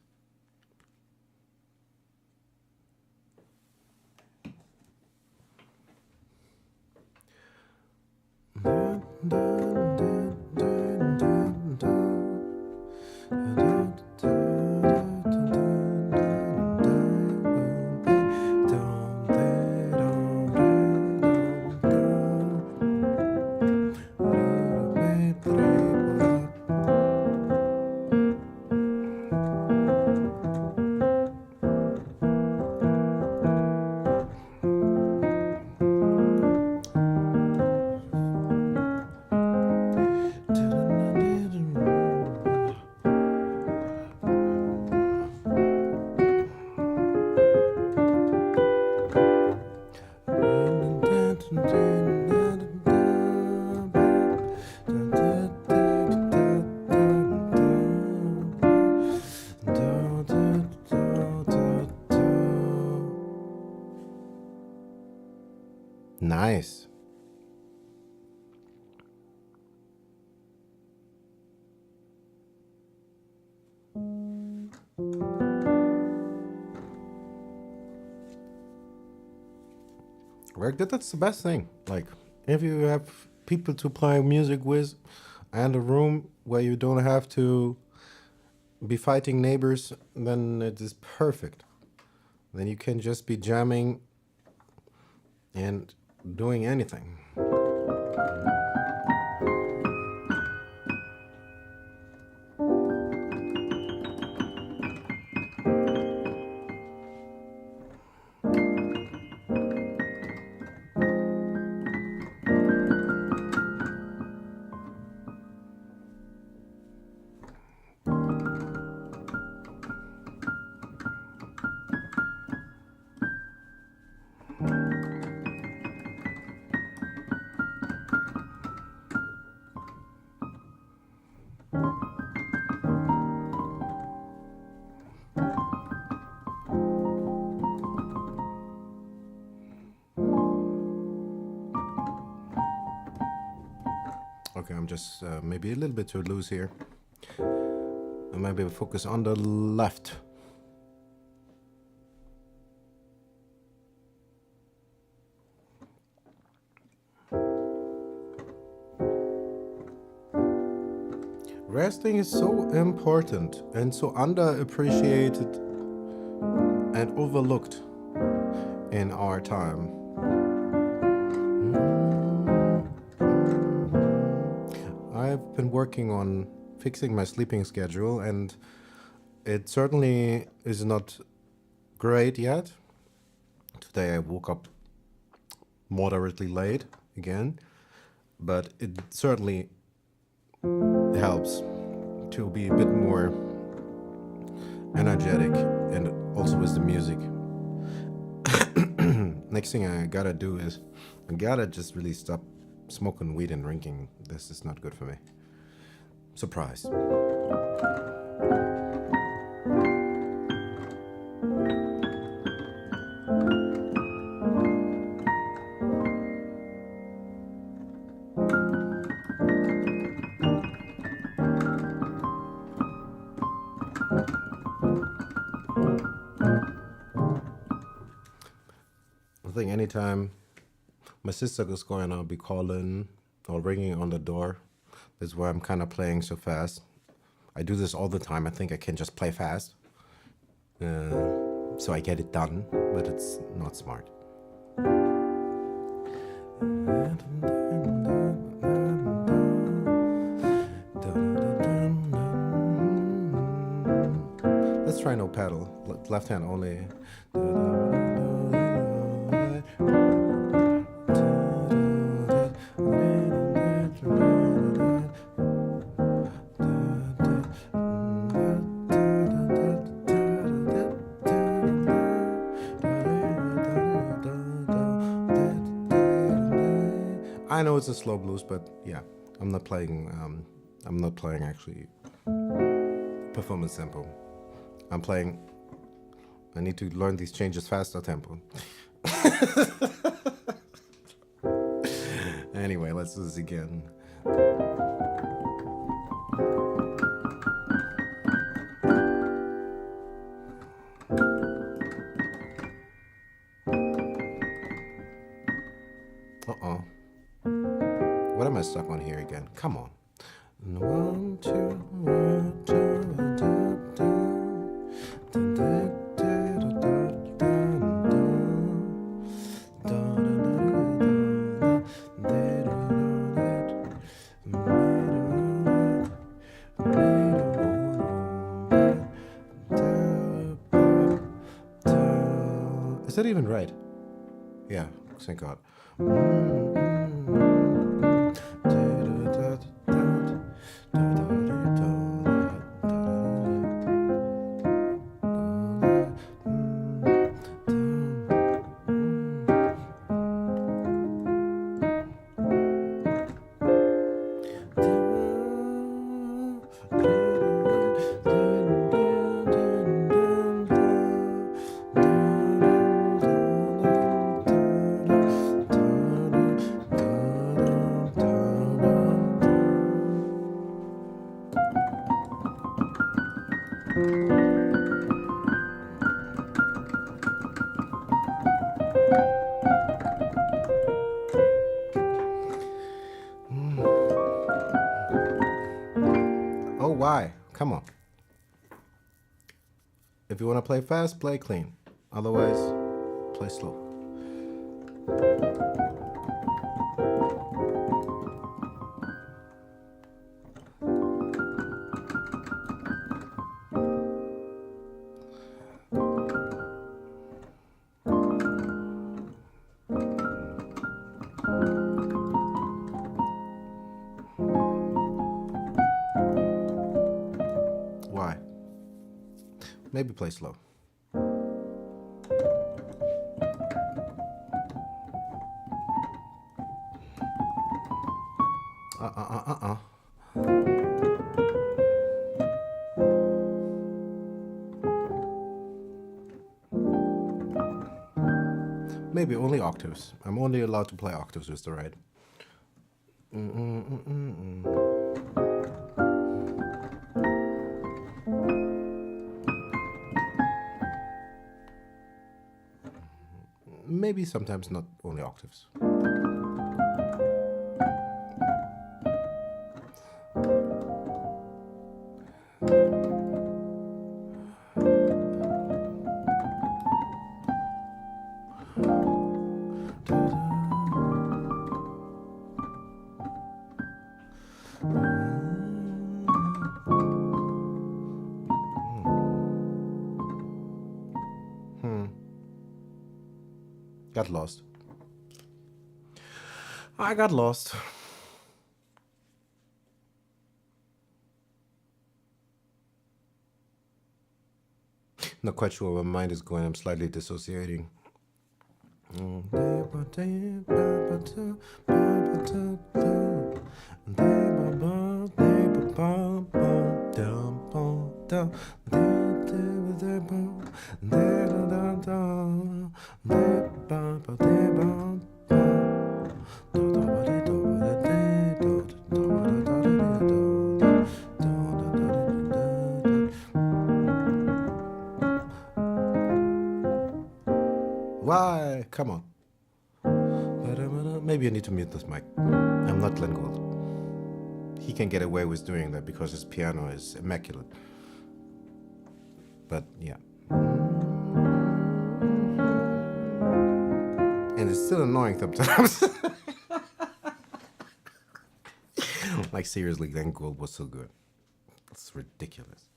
A: Nice. Work that's the best thing. Like, if you have people to play music with and a room where you don't have to be fighting neighbors, then it is perfect. Then you can just be jamming and doing anything. Okay, I'm just maybe a little bit too loose here. Maybe focus on the left. Resting is so important and so underappreciated and overlooked in our time. I've been working on fixing my sleeping schedule, and it certainly is not great yet. Today I woke up moderately late again, but it certainly helps to be a bit more energetic, and also with the music. Next thing I gotta do is I gotta just really stop smoking weed and drinking. This is not good for me. Surprise. I think anytime my sister is going to be calling or ringing on the door, is where I'm kind of playing so fast. I do this all the time. I think I can just play fast. So I get it done, but it's not smart. Let's try no pedal. Left hand only. I know it's a slow blues, but yeah, I'm not playing actually performance tempo. I need to learn these changes faster tempo. Anyway, let's do this again. Uh-oh. What am I stuck on here again? Come on. 1, 2, 1, 2. Is that even right? Yeah, thank God. Oh, why? Come on. If you want to play fast, play clean. Otherwise, play slow. Why? Maybe play slow. Maybe only octaves. I'm only allowed to play octaves with the right. Maybe sometimes not only octaves. Got lost. I got lost. Not quite sure where my mind is going. I'm slightly dissociating. Why? Come on. Maybe you need to mute this mic. I'm not Glenn Gould. He can get away with doing that because his piano is immaculate. But yeah. And it's still annoying sometimes. Like seriously, Glenn Gould was so good. It's ridiculous.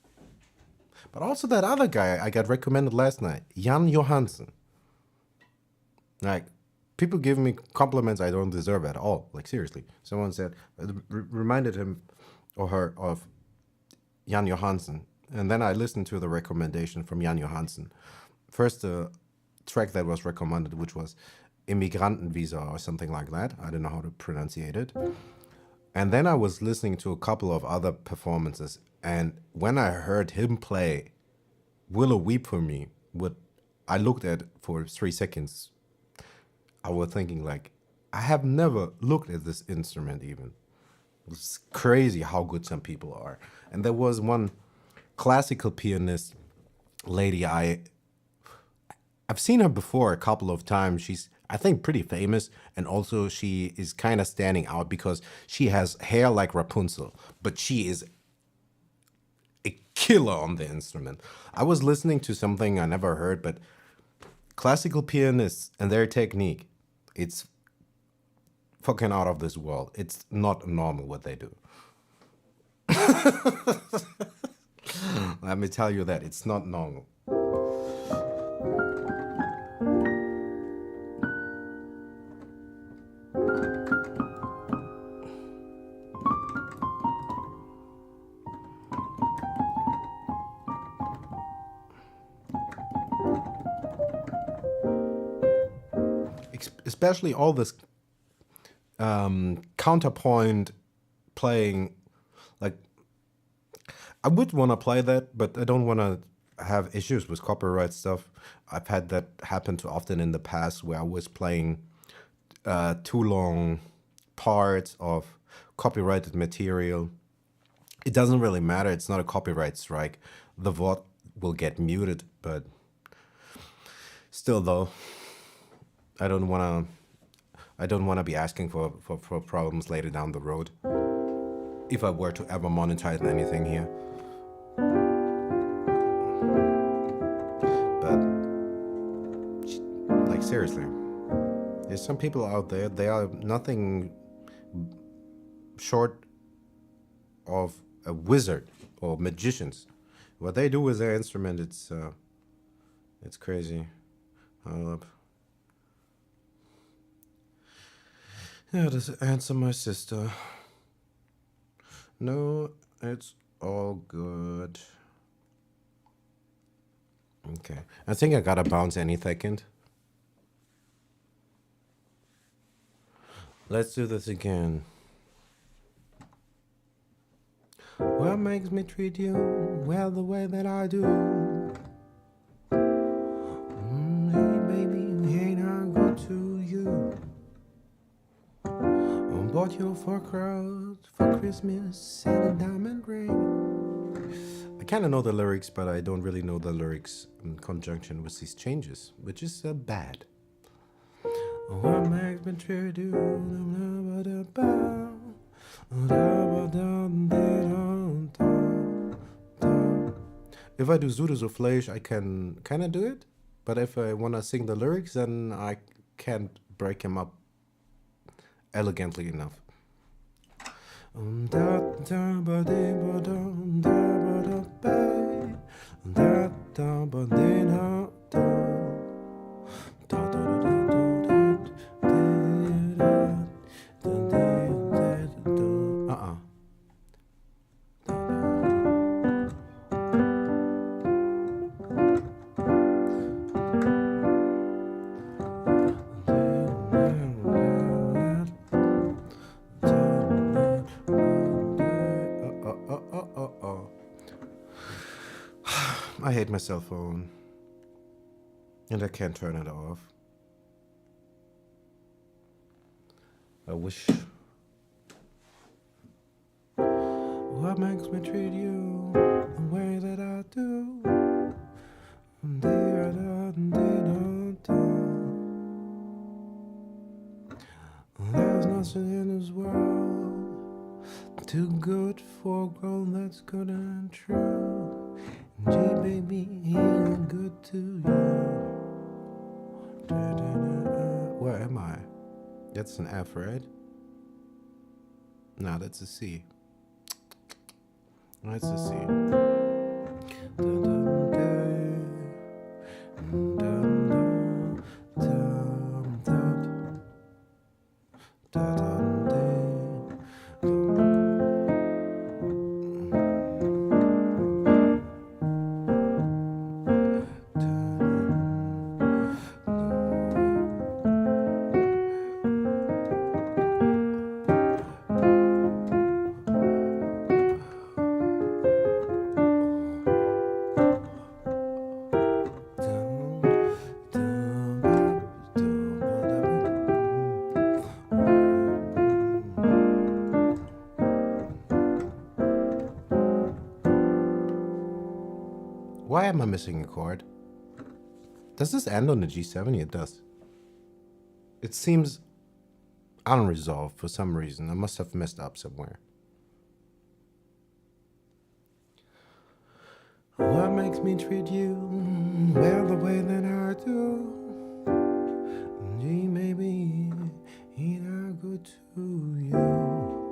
A: But also that other guy I got recommended last night, Jan Johansen. Like, people give me compliments I don't deserve at all. Like, seriously. Someone said, reminded him or her of Jan Johansen. And then I listened to the recommendation from Jan Johansen. First, the track that was recommended, which was Immigrantenvisa or something like that. I don't know how to pronounce it. And then I was listening to a couple of other performances. And when I heard him play Willow Weep for Me, what I looked at for 3 seconds, I was thinking like, I have never looked at this instrument even. It's crazy how good some people are. And there was one classical pianist lady, I've seen her before a couple of times. She's, I think, pretty famous. And also she is kind of standing out because she has hair like Rapunzel, but she is a killer on the instrument. I was listening to something I never heard, but classical pianists and their technique, it's fucking out of this world. It's not normal what they do. Let me tell you that it's not normal. Especially all this counterpoint playing, like, I would want to play that, but I don't want to have issues with copyright stuff. I've had that happen too often in the past where I was playing too long parts of copyrighted material. It doesn't really matter. It's not a copyright strike. The VOD will get muted, but still though, I don't want to be asking for problems later down the road if I were to ever monetize anything here. seriously. There's some people out there, they are nothing short of a wizard or magicians. What they do with their instrument, it's crazy. Hold up. Yeah, does it answer my sister? No, it's all good. Okay. I think I gotta bounce any second. Let's do this again. What makes me treat you well the way that I do? Hey baby, ain't I good to you? I bought you for crowd for Christmas and a diamond ring. I kind of know the lyrics, but I don't really know the lyrics in conjunction with these changes, which is bad. What makes me treat you? If I do Zudu Soufflage, I can kind of do it, but if I want to sing the lyrics, then I can't break him up elegantly enough. I hate my cell phone, and I can't turn it off. I wish. What makes me treat you the way that I do? There's nothing in this world too good for a girl that's good and true. Gee, baby, ain't good to you. Where am I? That's an F, right? No, that's a C. That's a C. Why am I missing a chord? Does this end on the G7? It does. It seems unresolved for some reason. I must have messed up somewhere. What makes me treat you well the way that I do? Gee, maybe ain't I good to you?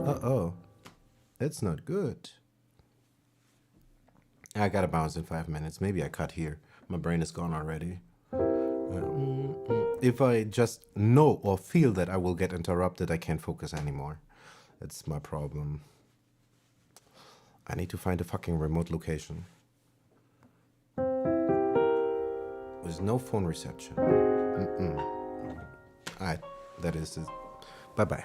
A: Uh-oh. That's not good. I gotta bounce in 5 minutes. Maybe I cut here. My brain is gone already. If I just know or feel that I will get interrupted, I can't focus anymore. That's my problem. I need to find a fucking remote location. There's no phone reception. Alright, that is it. Bye-bye.